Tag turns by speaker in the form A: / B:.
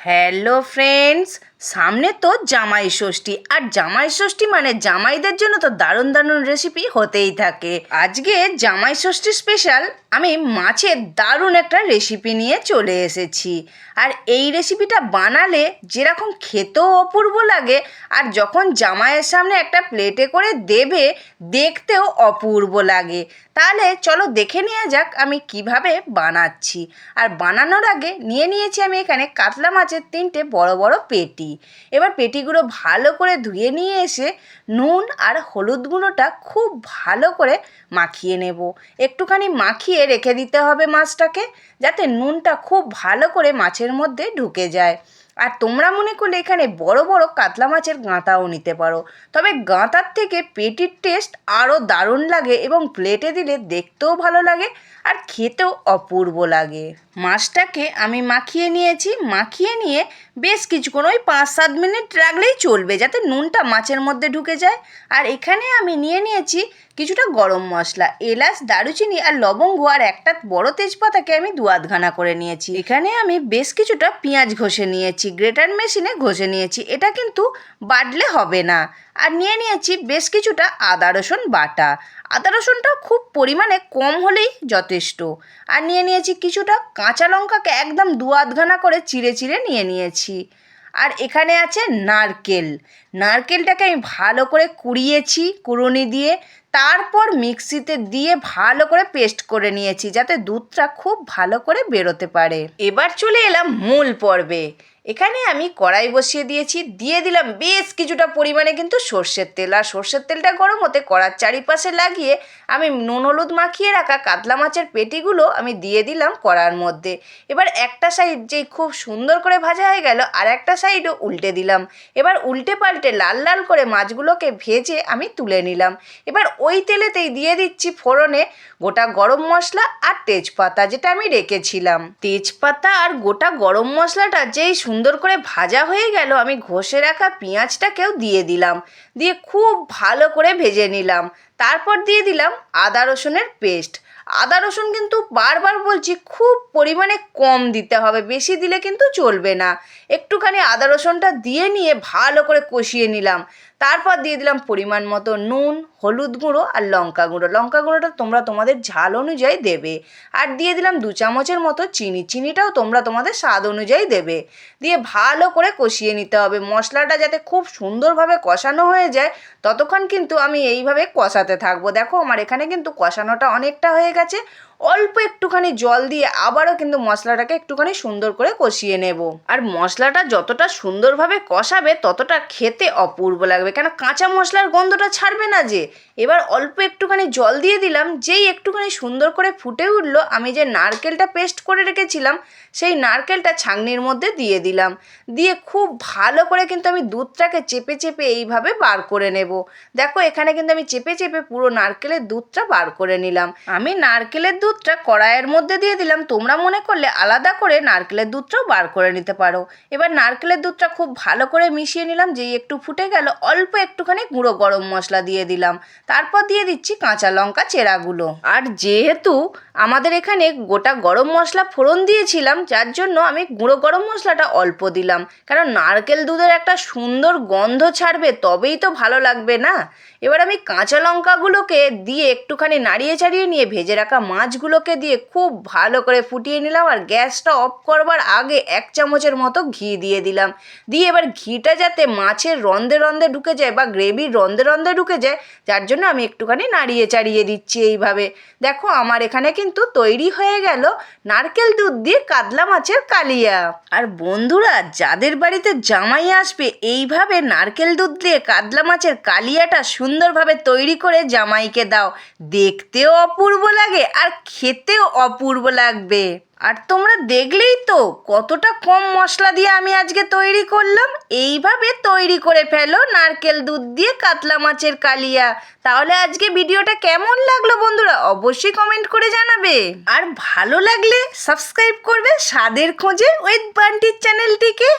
A: Hello friends, সামনে তো জামাই ষষ্ঠী। আর জামাই ষষ্ঠী মানে জামাইদের জন্য তো দারুণ দারুণ রেসিপি হতেই থাকে। আজকে জামাই ষষ্ঠী স্পেশাল আমি মাছের দারুণ একটা রেসিপি নিয়ে চলে এসেছি। আর এই রেসিপিটা বানালে যেরকম খেতেও অপূর্ব লাগে, আর যখন জামাইয়ের সামনে একটা প্লেটে করে দেবে দেখতেও অপূর্ব লাগে। তাহলে চলো দেখে নেওয়া যাক আমি কিভাবে বানাচ্ছি। আর বানানোর আগে নিয়ে নিয়েছি আমি এখানে কাতলা মাছের 3টে বড় বড় পেটি। এবার পেটিগুলো ভালো করে ধুয়ে নিয়ে এসে নুন আর হলুদ গুঁড়োটা খুব ভালো করে মাখিয়ে নেব। একটুখানি মাখিয়ে রেখে দিতে হবে মাছটাকে, যাতে নুনটা খুব ভালো করে মাছের মধ্যে ঢুকে যায়। আর তোমরা মনে করলে এখানে বড় বড় কাতলা মাছের গাঁতাও নিতে পারো, তবে গাঁতার থেকে পেটির টেস্ট আরও দারুণ লাগে এবং প্লেটে দিলে দেখতেও ভালো লাগে আর খেতেও অপূর্ব লাগে। মাছটাকে আমি মাখিয়ে নিয়েছি, মাখিয়ে নিয়ে বেশ কিছুক্ষণ ওই 5-7 মিনিট রাখলেই চলবে, যাতে নুনটা মাছের মধ্যে ঢুকে যায়। আর এখানে আমি নিয়ে নিয়েছি কিছুটা গরম মশলা, এলাচ, দারুচিনি আর লবঙ্গ, আর একটা বড় তেজপাতাকে আমি 2-8 করে নিয়েছি। এখানে আমি বেশ কিছুটা পেঁয়াজ ঘষে নিয়েছি, গ্রেটার মেশিনে ঘষে নিয়েছি, এটা কিন্তু বাটলে হবে না। আর নিয়ে নিয়েছি বেশ কিছুটা আদা রসুন বাটা, আদা রসুনটা খুব পরিমাণে কম হলেই যথেষ্ট। আর নিয়ে নিয়েছি কিছুটা কাঁচা লঙ্কাকে একদম 2-8 করে চিড়ে চিড়ে নিয়ে নিয়েছি। আর এখানে আছে নারকেল, নারকেলটাকে আমি ভালো করে কুড়িয়েছি কুড়ুনি দিয়ে, তারপর মিক্সিতে দিয়ে ভালো করে পেস্ট করে নিয়েছি, যাতে দুধটা খুব ভালো করে বেরোতে পারে। এবার চলে এলাম মূল পর্বে। এখানে আমি কড়াই বসিয়ে দিয়েছি, দিয়ে দিলাম বেশ কিছুটা পরিমাণে কিন্তু সর্ষের তেল। আর সর্ষের তেলটা গরম হতে কড়ার চারিপাশে লাগিয়ে আমি নুন হলুদ মাখিয়ে রাখা কাতলা মাছের পেটিগুলো আমি দিয়ে দিলাম কড়ার মধ্যে। এবার একটা সাইড যেই খুব সুন্দর করে ভাজা হয়ে গেল, আর একটা সাইডও উল্টে দিলাম। এবার উল্টে পাল্টে লাল লাল করে মাছগুলোকে ভেজে আমি তুলে নিলাম। এবার ওই তেলেতেই দিয়ে দিচ্ছি ফোড়নে গোটা গরম মশলা আর তেজপাতা, যেটা আমি রেখেছিলাম। তেজপাতা আর গোটা গরম মশলাটা যেই সুন্দর করে ভাজা হয়ে গেল, আমি ঘষে রাখা পেঁয়াজটাকেও দিয়ে দিলাম, দিয়ে খুব ভালো করে ভেজে নিলাম। তারপর দিয়ে দিলাম আদা রসুনের পেস্ট। আদা রসুন কিন্তু বারবার বলছি খুব পরিমাণে কম দিতে হবে, বেশি দিলে কিন্তু চলবে না। একটুখানি আদা রসুনটা দিয়ে নিয়ে ভালো করে কষিয়ে নিলাম। তারপর দিয়ে দিলাম পরিমাণ মতো নুন, হলুদ গুঁড়ো আর লঙ্কা গুঁড়ো। লঙ্কা গুঁড়োটা তোমরা তোমাদের ঝাল অনুযায়ী দেবে। আর দিয়ে দিলাম 2 চামচের মতো চিনি, চিনিটাও তোমরা তোমাদের স্বাদ অনুযায়ী দেবে। দিয়ে ভালো করে কষিয়ে নিতে হবে। মশলাটা যাতে খুব সুন্দরভাবে কষানো হয়ে যায় ততক্ষণ কিন্তু আমি এইভাবে কষাতে থাকবো। দেখো আমার এখানে কিন্তু কষানোটা অনেকটা হয়ে গেছে। অল্প একটুখানি জল দিয়ে আবারও কিন্তু মশলাটাকে একটুখানি সুন্দর করে কষিয়ে নেব। আর মশলাটা যতটা সুন্দরভাবে কষাবে ততটা খেতে অপূর্ব লাগবে, কেন কাঁচা মশলার গন্ধটা ছাড়বে না যে। এবার অল্প একটুখানি জল দিয়ে দিলাম, যেই একটুখানি সুন্দর করে ফুটে উঠলো, আমি যে নারকেলটা পেস্ট করে রেখেছিলাম সেই নারকেলটা ছাঁকনির মধ্যে দিয়ে দিলাম। দিয়ে খুব ভালো করে কিন্তু আমি দুধটাকে চেপে চেপে এইভাবে বার করে নেব। দেখো এখানে কিন্তু আমি চেপে চেপে পুরো নারকেলের দুধটা বার করে নিলাম। আমি নারকেলের দুধটা কড়াইয়ের মধ্যে দিয়ে দিলাম, তোমরা মনে করলে আলাদা করে নারকেলের দুধটাও বার করে নিতে পারো। এবার নারকেলের দুধটা খুব ভালো করে মিশিয়ে নিলাম, যেই একটু ফুটে গেল অল্প একটুখানি গুঁড়ো গরম মশলা দিয়ে দিলাম। তারপর দিয়ে দিচ্ছি কাঁচা লঙ্কা চেরাগুলো। আর যেহেতু আমাদের এখানে গোটা গরম মশলা ফোড়ন দিয়েছিলাম, যার জন্য আমি গুঁড়ো গরম মশলাটা অল্প দিলাম, কারণ নারকেল দুধের একটা সুন্দর গন্ধ ছাড়বে, তবেই তো ভালো লাগবে না। এবার আমি কাঁচা লঙ্কাগুলোকে দিয়ে একটুখানি নাড়িয়ে চাড়িয়ে নিয়ে ভেজে রাখা মাছগুলোকে দিয়ে খুব ভালো করে ফুটিয়ে নিলাম। আর গ্যাসটা অফ করবার আগে 1 চামচের মতো ঘি দিয়ে দিলাম। দিয়ে এবার ঘিটা যাতে মাছের রন্ধে রন্ধে ঢুকে যায় বা গ্রেভির রন্ধে রন্ধে ঢুকে যায়, যার জন্য আমি একটুখানি নাড়িয়ে চাড়িয়ে দিচ্ছি এইভাবে। দেখো আমার এখানে কিন্তু তৈরি হয়ে গেল নারকেল দুধ দিয়ে কাতলা মাছের কালিয়া। আর বন্ধুরা, যাদের বাড়িতে জামাই আসবে এইভাবে নারকেল দুধ দিয়ে কাতলা মাছের কালিয়াটা সুন্দরভাবে তৈরি করে জামাইকে দাও, দেখতেও অপূর্ব লাগে আর খেতেও অপূর্ব লাগবে। আর তোমরা দেখলেই তো কতটা কম মশলা দিয়ে আমি আজকে তৈরি করলাম। এইভাবে তৈরি করে ফেলো নারকেল দুধ দিয়ে কাতলা মাছের কালিয়া। তাহলে আজকে ভিডিওটা কেমন লাগলো বন্ধুরা অবশ্যই কমেন্ট করে জানাবে। আর ভালো লাগলে সাবস্ক্রাইব করবে স্বাদের খোঁজে উইথ বান্টির চ্যানেলটিকে।